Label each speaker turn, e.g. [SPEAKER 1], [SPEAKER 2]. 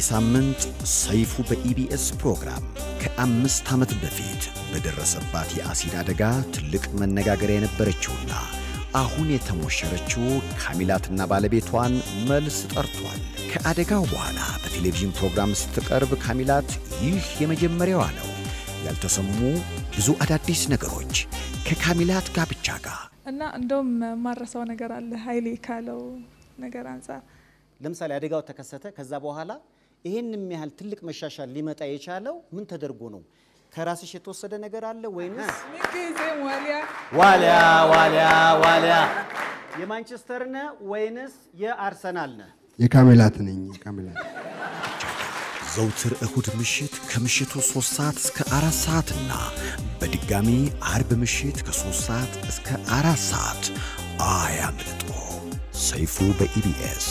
[SPEAKER 1] ሳምንት ሰይፉ በኢቢኤስ ፕሮግራም ከ5 ዓመት በፊት በደረሰባት የአሲድ አደጋ ትልቅ መነጋገሪያ የነበረችውና አሁን የተሞሸረችው ካሚላትና ባለቤቷን መልስ ጠርቷል። ከአደጋው በኋላ በቴሌቪዥን ፕሮግራም ስትቀርብ ካሚላት ይህ የመጀመሪያዋ ነው። ያልተሰሙ ብዙ አዳዲስ ነገሮች ከካሚላት ጋብቻ ጋር
[SPEAKER 2] እና እንደውም ማረሳው ነገር አለ ኃይሌ ካለው ነገር አንፃር
[SPEAKER 3] ለምሳሌ አደጋው ተከሰተ ከዛ በኋላ ይሄንን የሚያህል ትልቅ መሻሻል ሊመጣ የቻለው ምን ተደርጎ ነው? ከራስሽ የተወሰደ ነገር አለ ወይንስ
[SPEAKER 2] ምንጊዜም
[SPEAKER 3] ዋሊያ የማንቸስተር ነህ ወይንስ የአርሰናል ነህ?
[SPEAKER 4] የካሚላት ነኝ። ካሚላት
[SPEAKER 1] ዘውትር እሁድ ምሽት ከምሽቱ 3 ሰዓት እስከ 4 ሰዓትና በድጋሚ አርብ ምሽት ከ3 ሰዓት እስከ 4 ሰዓት አያምልጡ። ሰይፉ በኢቢኤስ